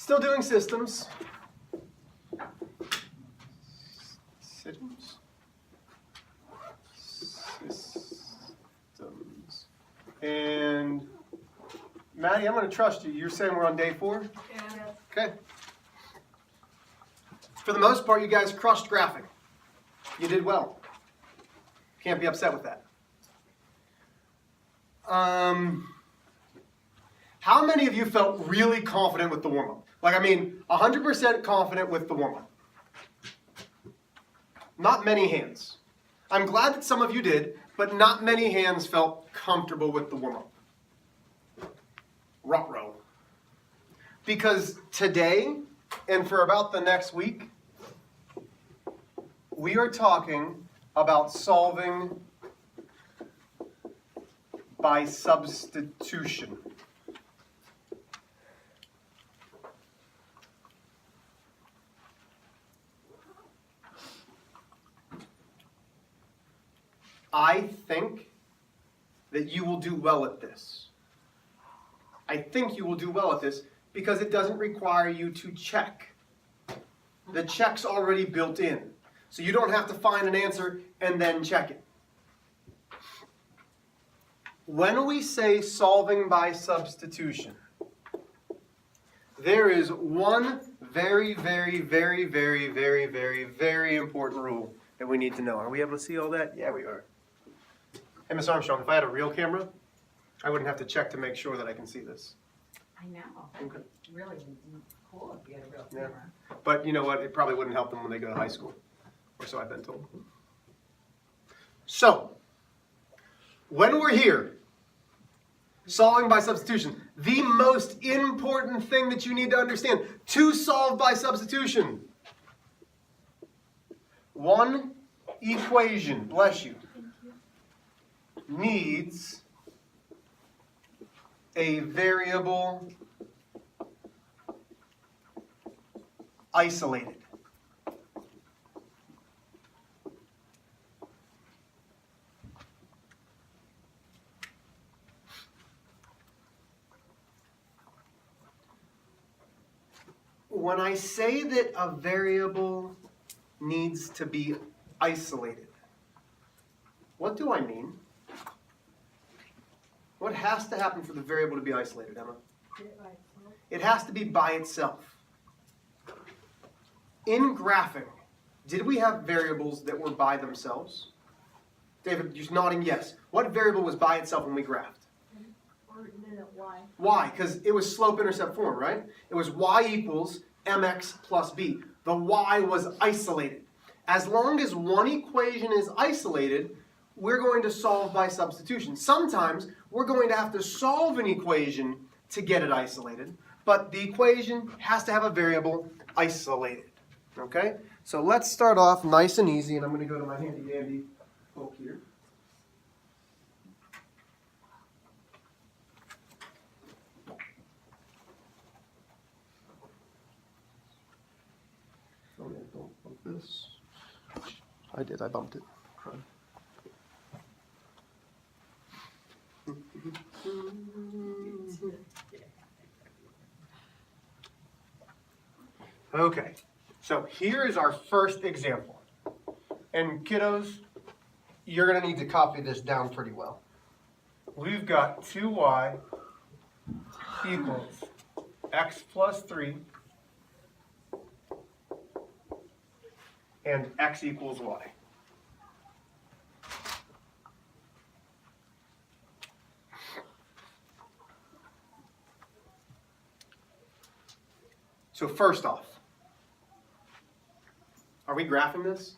Still doing systems. Systems. And Maddie, I'm going to trust you. You're saying we're on day 4? Yeah. Okay. For the most part, you guys crushed graphing. You did well. Can't be upset with that. How many of you felt really confident with the warm-up? Like, I mean, 100% confident with the warm-up. Not many hands. I'm glad that some of you did, but not many hands felt comfortable with the warm-up. Ruh-roh. Because today, and for about the next week, we are talking about solving by substitution. I think that you will do well at this. I think you will do well at this because it doesn't require you to check. The check's already built in. So you don't have to find an answer and then check it. When we say solving by substitution, there is one very, very, very, very, very, very, very important rule that we need to know. Are we able to see all that? Yeah, we are. Hey, Miss Armstrong, if I had a real camera, I wouldn't have to check to make sure that I can see this. I know. Okay. Really cool if you had a real camera. Yeah. But you know what? It probably wouldn't help them when they go to high school. Or so I've been told. So, when we're here, solving by substitution, the most important thing that you need to understand to solve by substitution. One equation, bless you, needs a variable isolated. When I say that a variable needs to be isolated, what do I mean? What has to happen for the variable to be isolated, Emma? It has to be by itself. In graphing, did we have variables that were by themselves? David, you're nodding yes. What variable was by itself when we graphed? Y. Y, because it was slope-intercept form, right? It was y equals mx plus b. The y was isolated. As long as one equation is isolated, we're going to solve by substitution. Sometimes we're going to have to solve an equation to get it isolated, but the equation has to have a variable isolated. Okay? So let's start off nice and easy, and I'm going to go to my handy-dandy book here. Oh, yeah, don't bump this. I did, I bumped it. Okay, so here is our first example. And kiddos, you're going to need to copy this down pretty well. We've got 2y equals x plus 3 and x equals y. So first off, are we graphing this?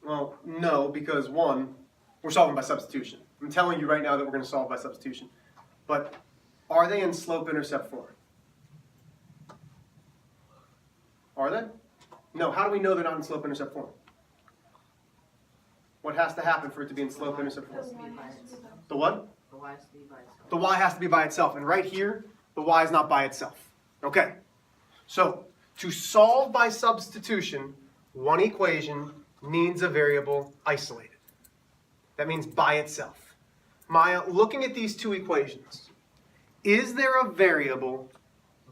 Well, no, because one, we're solving by substitution. I'm telling you right now that we're going to solve by substitution. But are they in slope-intercept form? Are they? No, how do we know they're not in slope-intercept form? What has to happen for it to be in slope-intercept form? The what? The Y has to be by itself. The y has to be by itself. And right here, the y is not by itself. Okay. So, to solve by substitution, one equation needs a variable isolated. That means by itself. Maya, looking at these two equations, is there a variable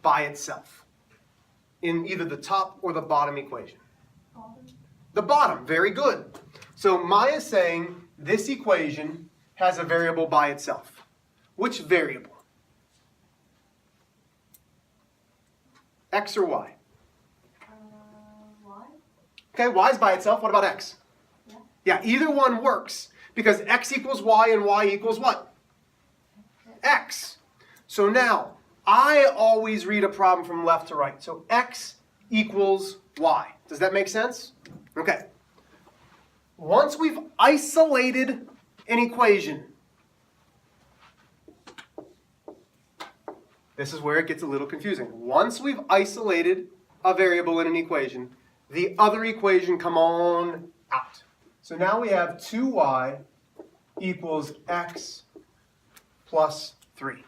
by itself in either the top or the bottom equation? The bottom, very good. So Maya's saying this equation has a variable by itself. Which variable? X or Y? Y? Okay, Y is by itself. What about X? Yeah, either one works because X equals Y and Y equals what? X. So now, I always read a problem from left to right. So X equals Y. Does that make sense? Okay. Once we've isolated an equation, this is where it gets a little confusing. Once we've isolated a variable in an equation, the other equation come on out. So now we have 2y equals x plus 3.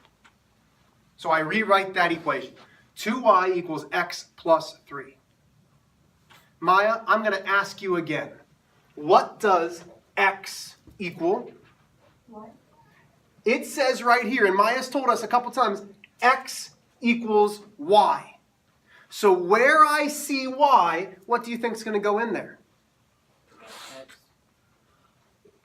So I rewrite that equation. 2y equals x plus 3. Maya, I'm going to ask you again. What does x equal? What? It says right here, and Maya's told us a couple times, x equals y. So where I see y, what do you think is going to go in there? X.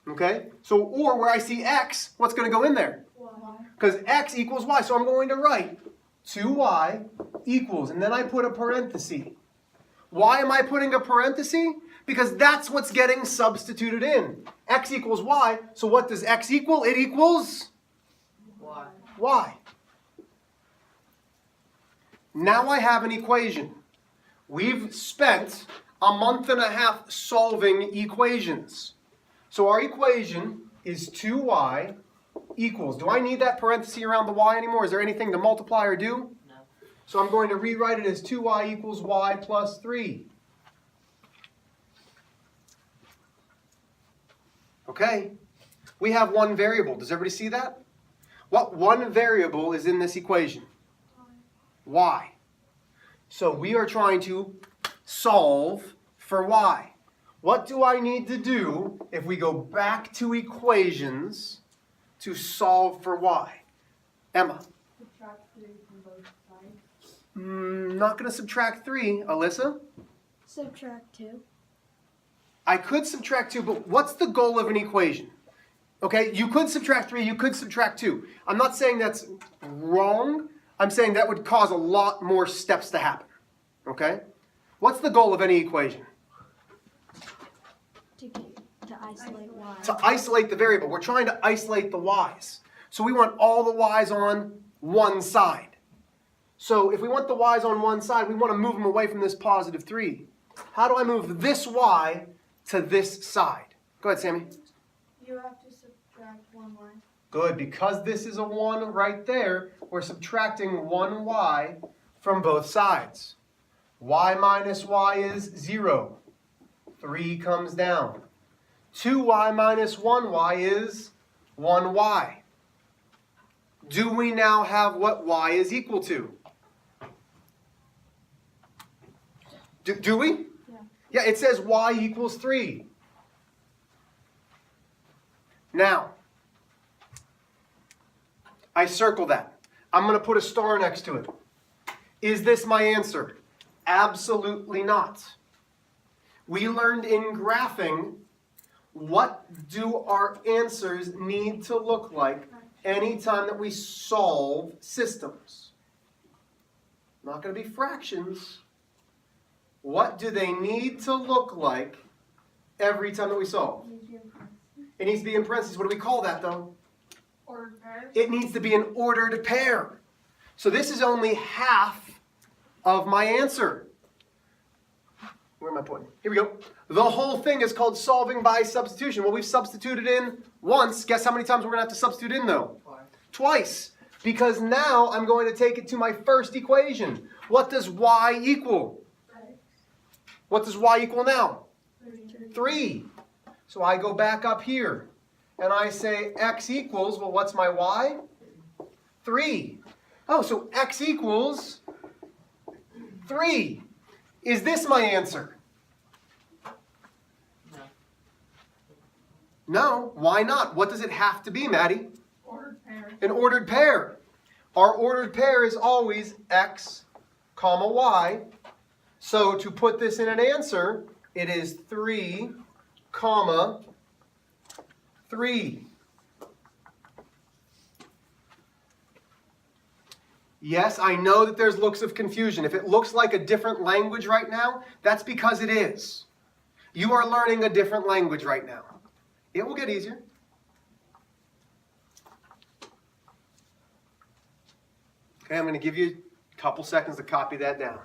Okay? So, or where I see x, what's going to go in there? Y. Because x equals y. So I'm going to write 2y equals, and then I put a parenthesis. Why am I putting a parenthesis? Because that's what's getting substituted in. X equals y. So what does x equal? It equals Y. y. Now I have an equation. We've spent a month and a half solving equations. So our equation is 2y equals. Do I need that parenthesis around the y anymore? Is there anything to multiply or do? No. So I'm going to rewrite it as 2y equals y plus 3. Okay. We have one variable. Does everybody see that? What one variable is in this equation? Y. So we are trying to solve for y. What do I need to do if we go back to equations to solve for y? Emma? Subtract 3 from both sides. Not going to subtract 3. Alyssa? Subtract 2. I could subtract 2, but what's the goal of an equation? Okay, you could subtract 3, you could subtract 2. I'm not saying that's wrong. I'm saying that would cause a lot more steps to happen. Okay? What's the goal of any equation? To isolate y. To isolate the variable. We're trying to isolate the y's. So we want all the y's on one side. So if we want the y's on one side, we want to move them away from this positive 3. How do I move this y to this side? Go ahead, Sammy. You have to subtract 1 y. Good, because this is a 1 right there, we're subtracting 1 y from both sides. Y minus y is 0. 3 comes down. 2y minus 1y is 1y. Do we now have what y is equal to? Do we? Yeah. Yeah, it says y equals 3. Now, I circle that. I'm going to put a star next to it. Is this my answer? Absolutely not. We learned in graphing, what do our answers need to look like anytime that we solve systems? Not going to be fractions. What do they need to look like every time that we solve? It needs to be in parentheses. What do we call that, though? Ordered pairs. It needs to be an ordered pair. So this is only half of my answer. Where am I pointing? Here we go. The whole thing is called solving by substitution. Well, we've substituted in once. Guess how many times we're going to have to substitute in, though? Twice. Because now I'm going to take it to my first equation. What does y equal? What does y equal now? 3. So I go back up here. And I say x equals, well, what's my y? 3. Oh, so x equals 3. Is this my answer? No. No. Why not? What does it have to be, Maddie? Ordered pairs. An ordered pair. Our ordered pair is always x comma, y. So to put this in an answer, it is 3, comma, 3. Yes, I know that there's looks of confusion. If it looks like a different language right now, that's because it is. You are learning a different language right now. It will get easier. Okay, I'm going to give you a couple seconds to copy that down.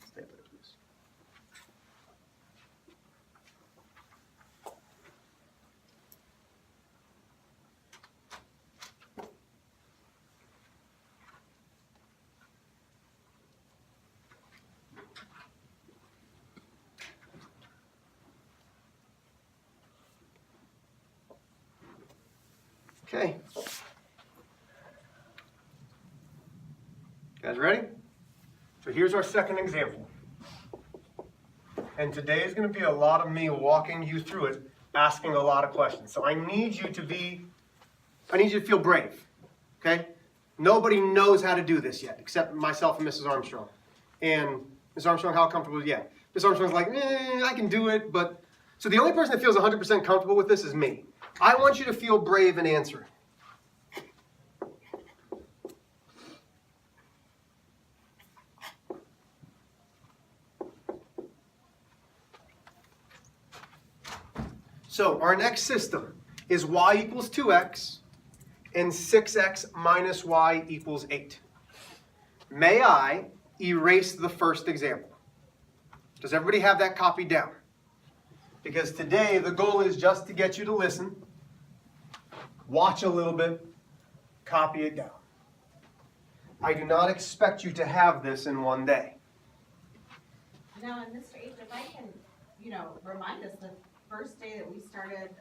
Stay there, please. Okay. Guys ready? So here's our second example. And today is going to be a lot of me walking you through it, asking a lot of questions. So I need you to feel brave. Okay? Nobody knows how to do this yet, except myself and Mrs. Armstrong. And Mrs. Armstrong, how comfortable? Yeah. Mrs. Armstrong's like, I can do it, but... So the only person that feels 100% comfortable with this is me. I want you to feel brave in answering. So our next system is y equals 2x and 6x minus y equals 8. May I erase the first example? Does everybody have that copied down? Because today the goal is just to get you to listen, watch a little bit, copy it down. I do not expect you to have this in one day. Now, and Mr. H, if I can, remind us, the first day that we started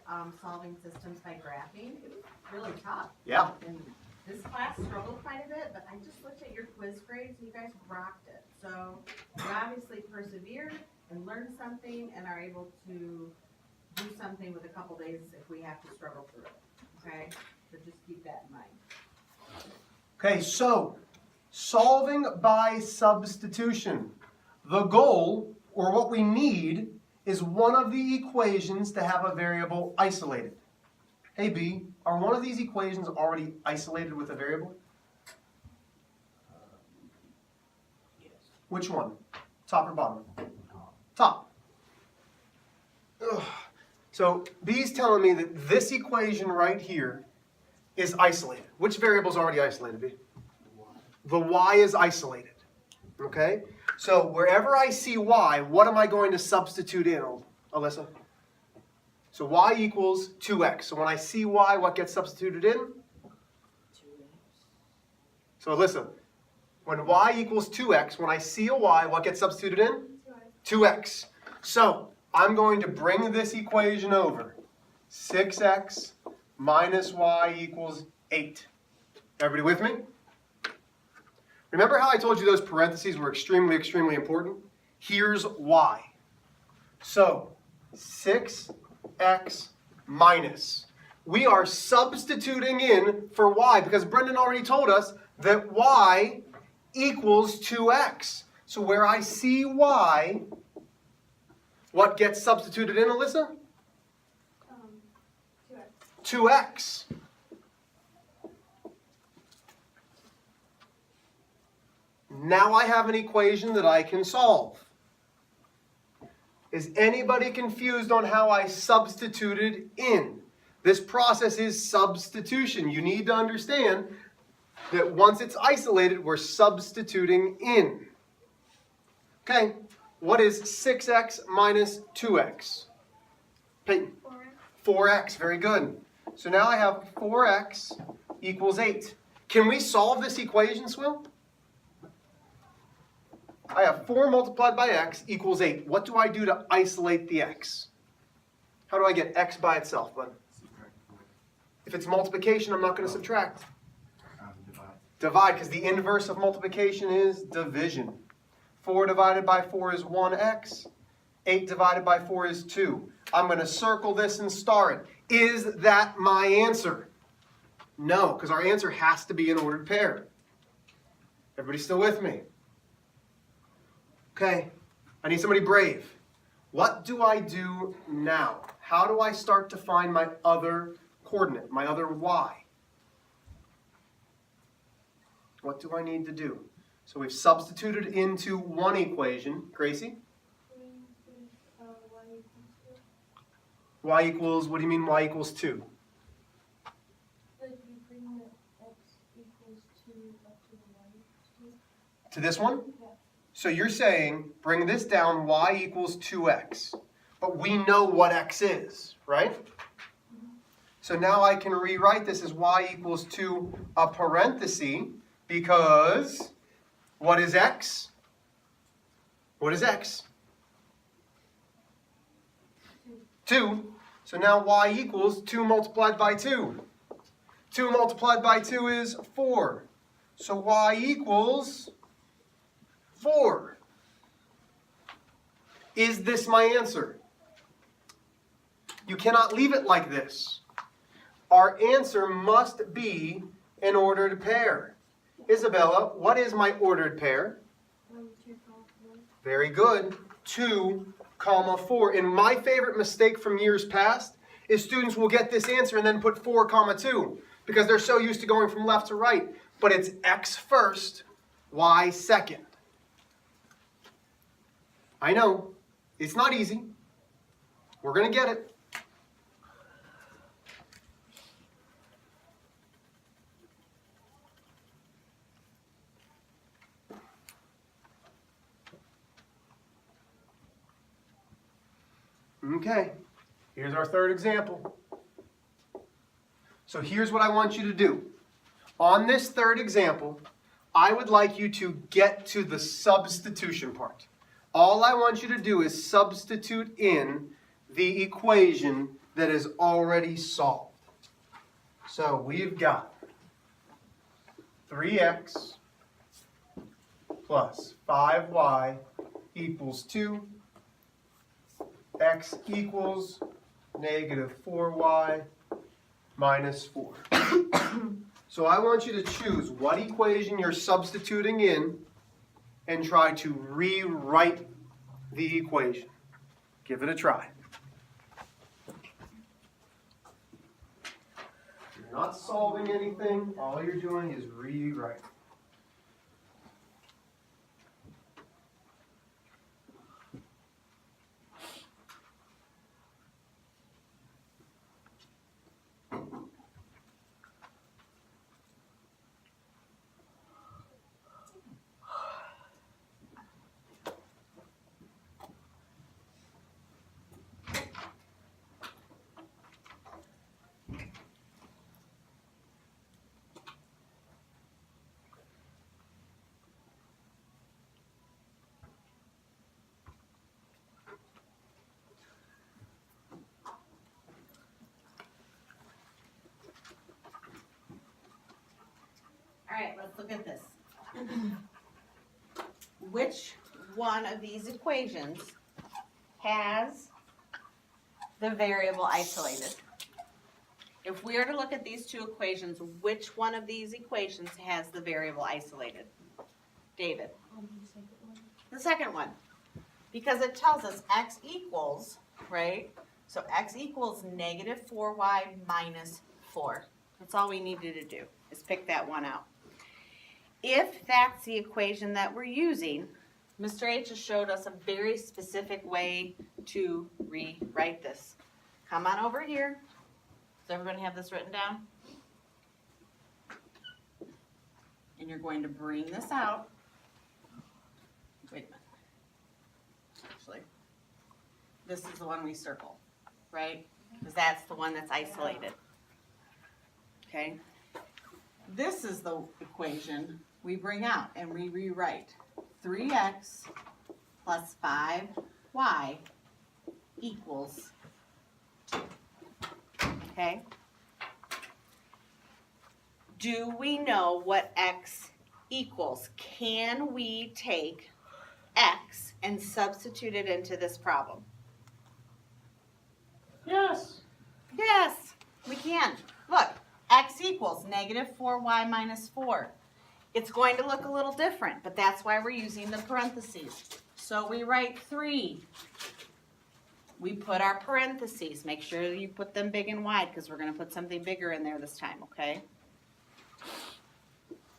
solving systems by graphing, it was really tough. Yeah. And this class struggled quite a bit, but I just looked at your quiz grades and you guys rocked it. So you obviously persevered and learned something and are able to do something with a couple days if we have to struggle through it. Okay? So just keep that in mind. Okay, so solving by substitution. The goal, or what we need, is one of the equations to have a variable isolated. Hey B, are one of these equations already isolated with a variable? Yes. Which one? Top or bottom? Top. Ugh. So B's telling me that this equation right here is isolated. Which variable is already isolated, B? The y is isolated. Okay? So wherever I see y, what am I going to substitute in, Alyssa? So y equals 2x. So when I see y, what gets substituted in? 2x. So Alyssa, when y equals 2x, when I see a y, what gets substituted in? 2x. So I'm going to bring this equation over. 6x minus y equals 8. Everybody with me? Remember how I told you those parentheses were extremely, extremely important? Here's why. So 6x minus. We are substituting in for y because Brendan already told us that y equals 2x. So where I see y, what gets substituted in, Alyssa? 2x. Now I have an equation that I can solve. Is anybody confused on how I substituted in? This process is substitution. You need to understand that once it's isolated, we're substituting in. Okay, what is 6x minus 2x? Peyton? 4x, very good. So now I have 4x equals 8. Can we solve this equation, Swill? I have 4 multiplied by x equals 8. What do I do to isolate the x? How do I get x by itself, bud? If it's multiplication, I'm not going to subtract. Divide, because the inverse of multiplication is division. 4 divided by 4 is 1x. 8 divided by 4 is 2. I'm going to circle this and star it. Is that my answer? No, because our answer has to be an ordered pair. Everybody still with me? Okay, I need somebody brave. What do I do now? How do I start to find my other coordinate, my other y? What do I need to do? So we've substituted into one equation. Gracie? Y equals, what do you mean y equals 2? Like you bring the x equals 2 up to the y equals 2. To this one? Yeah. So you're saying, bring this down, y equals 2x. But we know what x is, right? So now I can rewrite this as y equals 2 a parenthesis, because what is x? What is x? 2. So now y equals 2 multiplied by 2. 2 multiplied by 2 is 4. So y equals 4. Is this my answer? You cannot leave it like this. Our answer must be an ordered pair. Isabella, what is my ordered pair? 1, 2, 4. Very good. 2, 4. And my favorite mistake from years past is students will get this answer and then put 4, 2 because they're so used to going from left to right. But it's x first, y second. I know, it's not easy. We're going to get it. Okay, here's our third example. So here's what I want you to do. On this third example, I would like you to get to the substitution part. All I want you to do is substitute in the equation that is already solved. So we've got 3x plus 5y equals 2. X equals negative 4y minus 4. So I want you to choose what equation you're substituting in and try to rewrite the equation. Give it a try. You're not solving anything. All you're doing is rewriting. All right, let's look at this. Which one of these equations has the variable isolated? If we are to look at these two equations, which one of these equations has the variable isolated? David? The second one. Because it tells us x equals, right? So x equals negative 4y minus 4. That's all we needed to do, is pick that one out. If that's the equation that we're using, Mr. H has showed us a very specific way to rewrite this. Come on over here. Does everybody have this written down? And you're going to bring this out. Wait a minute. Actually, this is the one we circle, right? Because that's the one that's isolated. Okay? This is the equation we bring out and we rewrite. 3x plus 5y equals 2. Okay? Do we know what x equals? Can we take x and substitute it into this problem? Yes. Yes, we can. Look, x equals negative 4y minus 4. It's going to look a little different, but that's why we're using the parentheses. So we write 3. We put our parentheses. Make sure you put them big and wide because we're going to put something bigger in there this time, okay?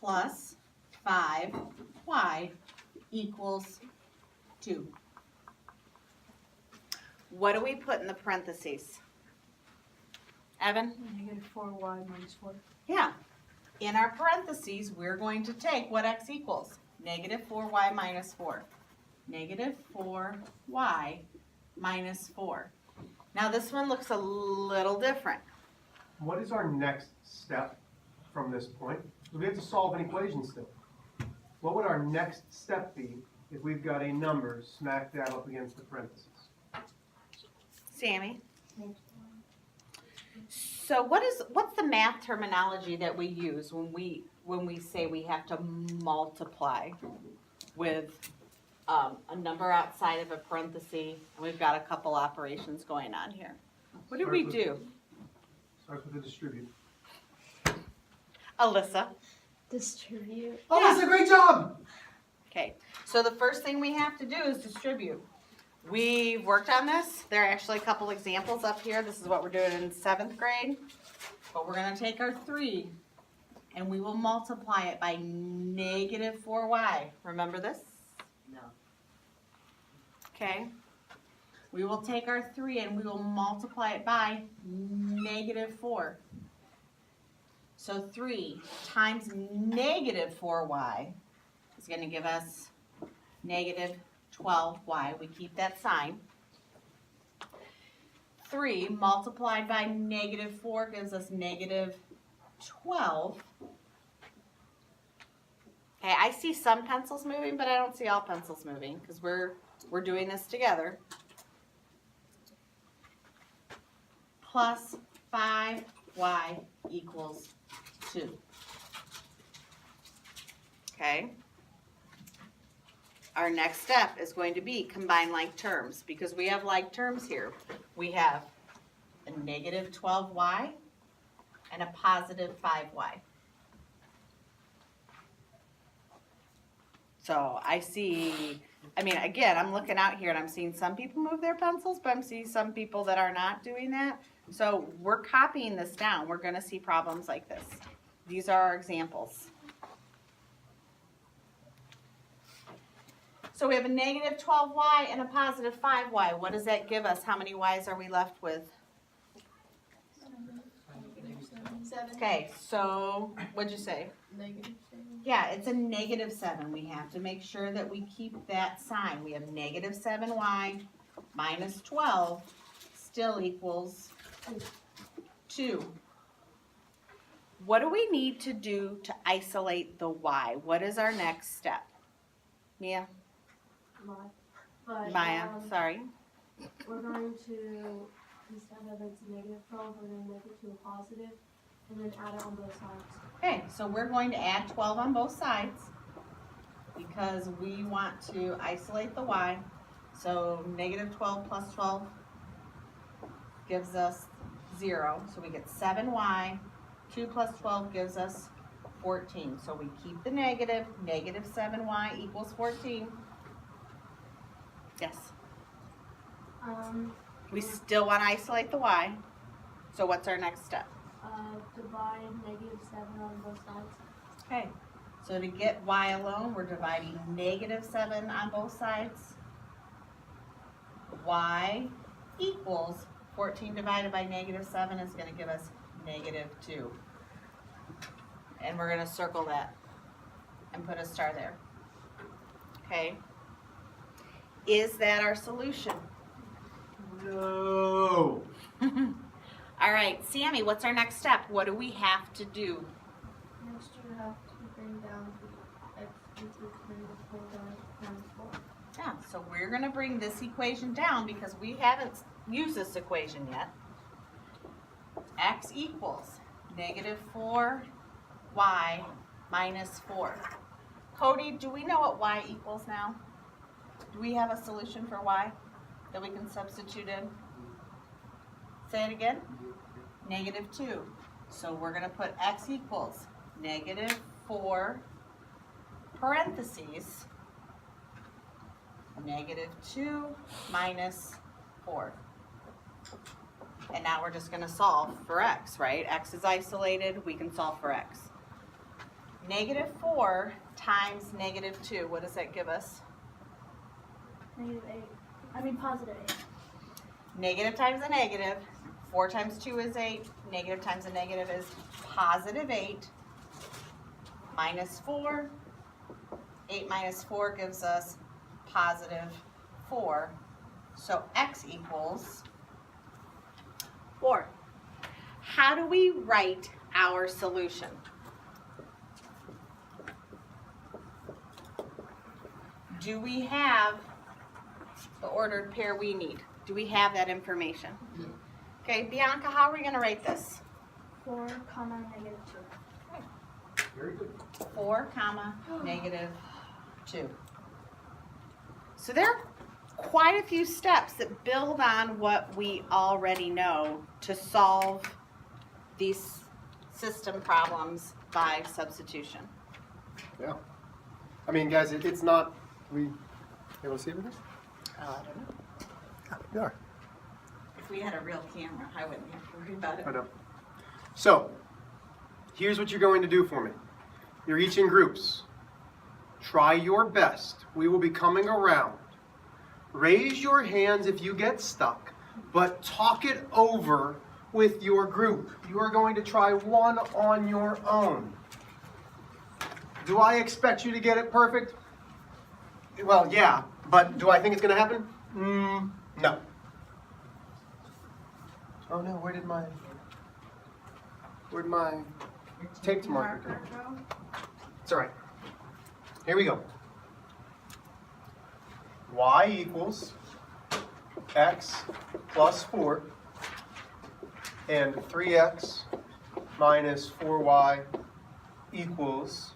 Plus 5y equals 2. What do we put in the parentheses? Evan? Negative 4y minus 4. Yeah. In our parentheses, we're going to take what x equals. Negative 4y minus 4. Negative 4y minus 4. Now this one looks a little different. What is our next step from this point? Because we have to solve an equation still. What would our next step be if we've got a number smack dab up against the parentheses? Sammy? So what's the math terminology that we use when we say we have to multiply with a number outside of a parenthesis and we've got a couple operations going on here? What do we do? Starts with a distribute. Alyssa? Distribute. Oh, that's a great job! Okay, so the first thing we have to do is distribute. We've worked on this. There are actually a couple examples up here. This is what we're doing in 7th grade. But we're going to take our 3 and we will multiply it by negative 4y. Remember this? No. Okay. We will take our 3 and we will multiply it by negative 4. So 3 times negative 4y is going to give us negative 12y. We keep that sign. 3 multiplied by negative 4 gives us negative 12. Okay, I see some pencils moving, but I don't see all pencils moving because we're doing this together. Plus 5y equals 2. Okay. Our next step is going to be combine like terms because we have like terms here. We have a negative 12y and a positive 5y. So I see, again, I'm looking out here and I'm seeing some people move their pencils, but I'm seeing some people that are not doing that. So we're copying this down. We're going to see problems like this. These are our examples. So we have a negative 12y and a positive 5y. What does that give us? How many y's are we left with? 7. Okay, so what'd you say? Negative 7. Yeah, it's a negative 7. We have to make sure that we keep that sign. We have negative 7y minus 12 still equals 2. What do we need to do to isolate the y? What is our next step? Mia? But, Maya, sorry. we're going to, instead of it's a negative 12, we're going to make it to a positive, and then add it on both sides. Okay, so we're going to add 12 on both sides because we want to isolate the y. So negative 12 plus 12 gives us 0. So we get 7y. 2 plus 12 gives us 14. So we keep the negative. Negative 7y equals 14. Yes. We still want to isolate the y. So what's our next step? Divide negative 7 on both sides. Okay, so to get y alone, we're dividing negative 7 on both sides. Y equals 14 divided by negative 7 is going to give us negative 2. And we're going to circle that and put a star there. Okay. Is that our solution? No. All right, Sammy, what's our next step? What do we have to do? Next, you have to bring down the x equals negative 4y minus 4. Yeah, so we're going to bring this equation down because we haven't used this equation yet. X equals negative 4y minus 4. Cody, do we know what y equals now? Do we have a solution for y that we can substitute in? Say it again. Negative 2. So we're going to put x equals negative 4 parentheses negative 2 minus 4. And now we're just going to solve for x, right? X is isolated. We can solve for x. Negative 4 times negative 2. What does that give us? Positive 8. Negative times a negative. 4 times 2 is 8. Negative times a negative is positive 8. Minus 4. 8 minus 4 gives us positive 4. So x equals 4. How do we write our solution? Do we have the ordered pair we need? Do we have that information? Okay, Bianca, how are we going to write this? 4, comma, negative 2. Very good. 4, comma, negative 2. So there are quite a few steps that build on what we already know to solve these system problems by substitution. Yeah. I mean, guys, it's not, you want to see everything? I don't know. Yeah, we are. If we had a real camera, I wouldn't have to worry about it. I know. So, here's what you're going to do for me. You're each in groups. Try your best. We will be coming around. Raise your hands if you get stuck, but talk it over with your group. You are going to try one on your own. Do I expect you to get it perfect? Well, yeah, but do I think it's going to happen? No. Oh no, where'd my tape marker go? It's all right. Here we go. Y equals x plus 4 and 3x minus 4y equals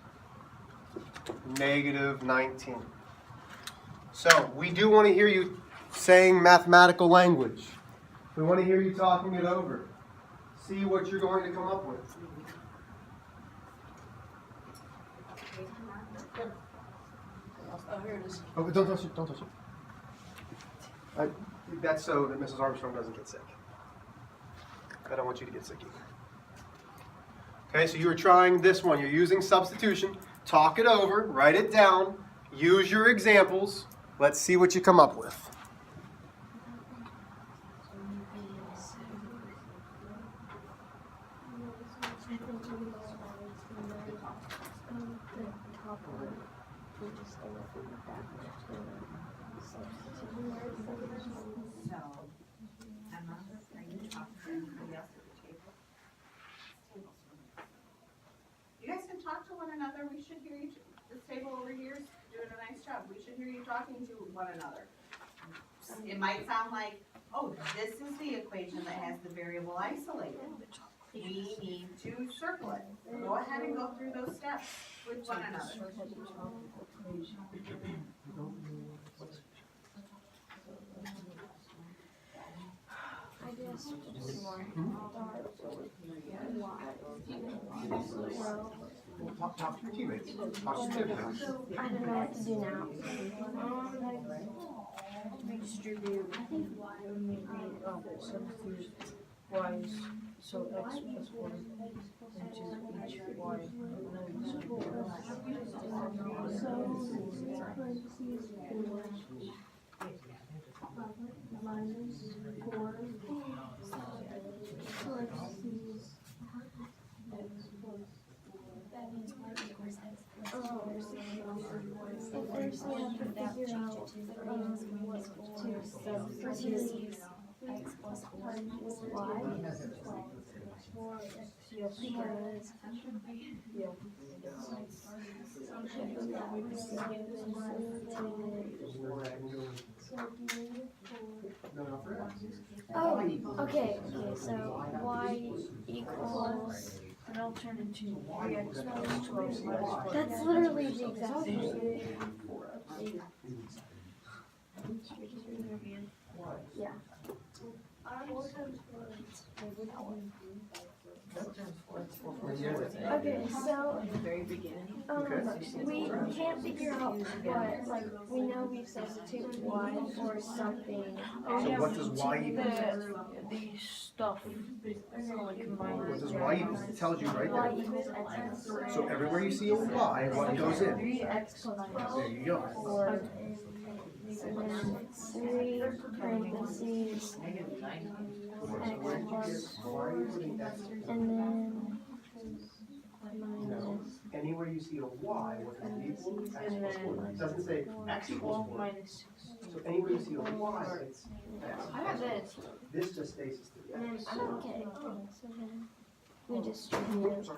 negative 19. So we do want to hear you saying mathematical language. We want to hear you talking it over. See what you're going to come up with. Oh, here it is. Oh, don't touch it, don't touch it. That's so that Mrs. Armstrong doesn't get sick. I don't want you to get sick either. Okay, so you were trying this one. You're using substitution. Talk it over, write it down, use your examples. Let's see what you come up with. You guys can talk to one another. We should hear you. This table over here is doing a nice job. We should hear you talking to one another. It might sound like, oh, this is the equation that has the variable isolated. We need to circle it. Go ahead and go through those steps with one another. I guess Talk to your teammates. Talk to your teammates. I don't know what to do now. Redistribute. Substitute y, so x plus 1 into each y. Minus 4 parentheses x plus. That means y equals x plus 2. So first I have to figure out what to substitute X plus 4 with y Yes. because Yeah. oh, okay, so y equals, And I'll turn into 3x plus 12 minus that's literally the exact same. Yeah. Okay, so Very beginning. we can't figure out what, like, we know we've substituted y for something. So what does y equal? The stuff. Someone combined. What does y equal? It tells you right Y there. equals x. So everywhere you see a y, what goes in? 3x plus There you go. 4. And then 3 parentheses x plus 4, and then minus Anywhere you see a y, what does it equal? X And plus 4. then It doesn't say x equals 4. minus 6. So anywhere you see a y, it's x. I have this. This just stays to the x. okay. So then we distribute.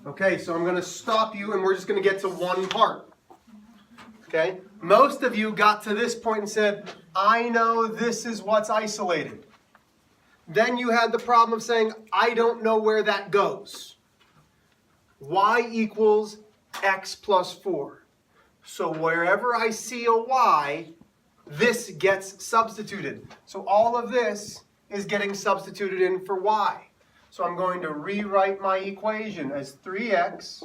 Okay, so I'm going to stop you and we're just going to get to one part. Okay? Most of you got to this point and said, I know this is what's isolated. Then you had the problem of saying, I don't know where that goes. Y equals x plus 4. So wherever I see a y, this gets substituted. So all of this is getting substituted in for y. So I'm going to rewrite my equation as 3x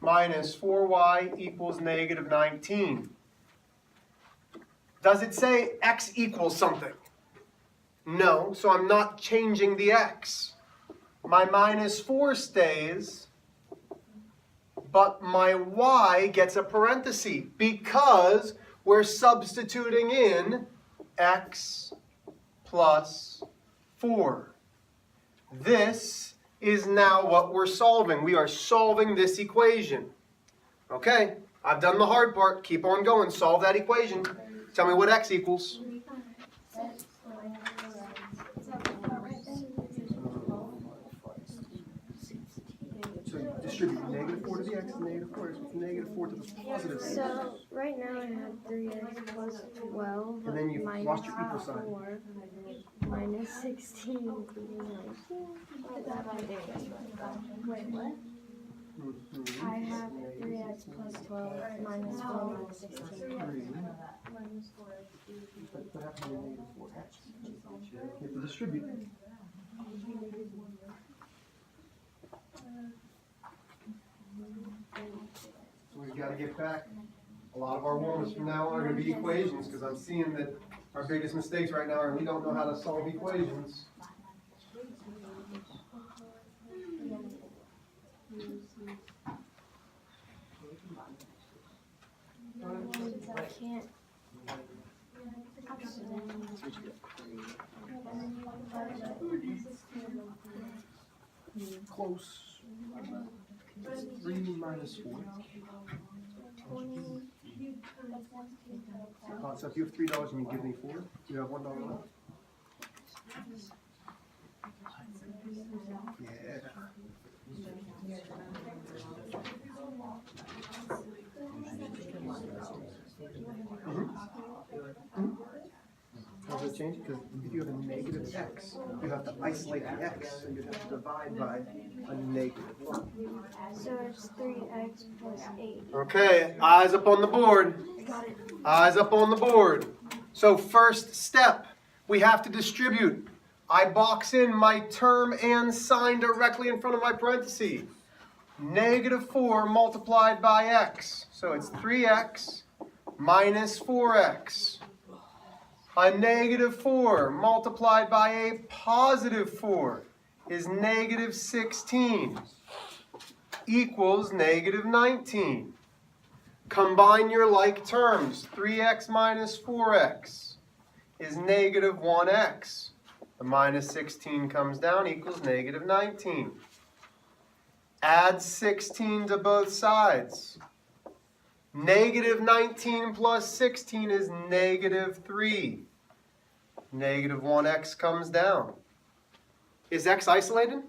minus 4y equals negative 19. Does it say x equals something? No, so I'm not changing the x. My minus 4 stays, but my y gets a parenthesis because we're substituting in x plus 4. This is now what we're solving. We are solving this equation. Okay, I've done the hard part. Keep on going. Solve that equation. Tell me what x equals. So you distribute negative 4 to the x and negative 4 is negative 4 to the positive. So right now I have 3x plus 12 And then you minus lost your equal sign. 4 minus 16 equals 19. Wait, what? I have 3x plus 12 minus 4 minus 16. What happens to negative 4x? You have to distribute. So we've got to get back. A lot of our ones from now on are going to be equations because I'm seeing that our biggest mistakes right now are we don't know how to solve equations. I can't. Close. 3 minus 4. So if you have $3 and you give me 4, you have $1 left. Yeah. How does it change? Because if you have a negative x, you have to isolate the x, so you have to divide by a negative 1. So it's 3x plus 8. Okay, eyes up on the board. Eyes up on the board. So first step, we have to distribute. I box in my term and sign directly in front of my parentheses. Negative 4 multiplied by x. So it's 3x minus 4x. A negative 4 multiplied by a positive 4 is negative 16 equals negative 19. Combine your like terms. 3x minus 4x is negative 1x. The minus 16 comes down equals negative 19. Add 16 to both sides. Negative 19 plus 16 is negative 3. Negative 1x comes down. Is x isolated?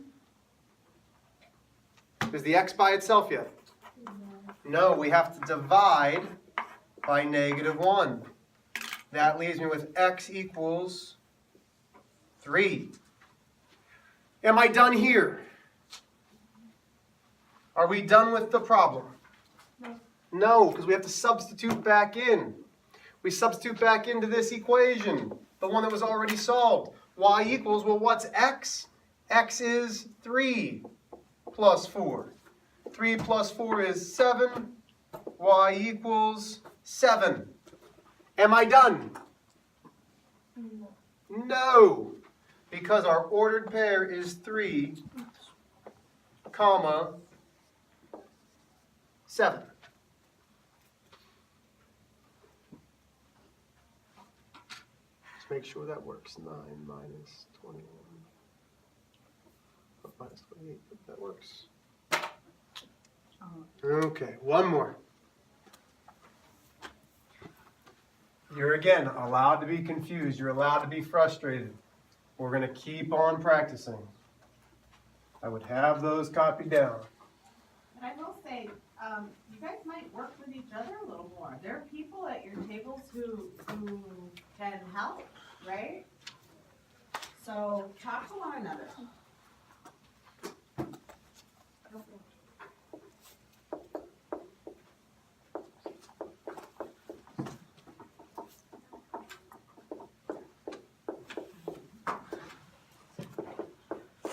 Is the x by itself yet? No, we have to divide by negative 1. That leaves me with x equals 3. Am I done here? Are we done with the problem? No, because we have to substitute back in. We substitute back into this equation, the one that was already solved. Y equals, well, what's x? X is 3 plus 4. 3 plus 4 is 7. Y equals 7. Am I done? No, because our ordered pair is 3, comma, 7. Let's make sure that works. 9 minus 21. Minus 28, that works. Okay, one more. You're again allowed to be confused. You're allowed to be frustrated. We're going to keep on practicing. I would have those copied down. And I will say, you guys might work with each other a little more. There are people at your tables who can help, right? So talk to one another.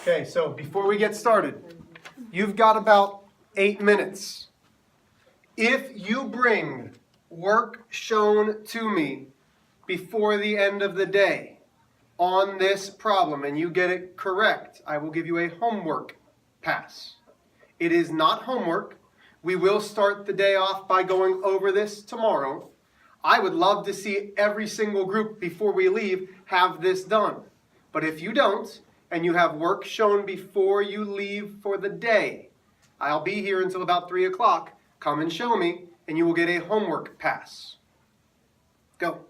Okay, so before we get started, you've got about 8 minutes. If you bring work shown to me before the end of the day on this problem and you get it correct, I will give you a homework pass. It is not homework. We will start the day off by going over this tomorrow. I would love to see every single group before we leave have this done. But if you don't, and you have work shown before you leave for the day, I'll be here until about 3 o'clock. Come and show me, and you will get a homework pass. Go.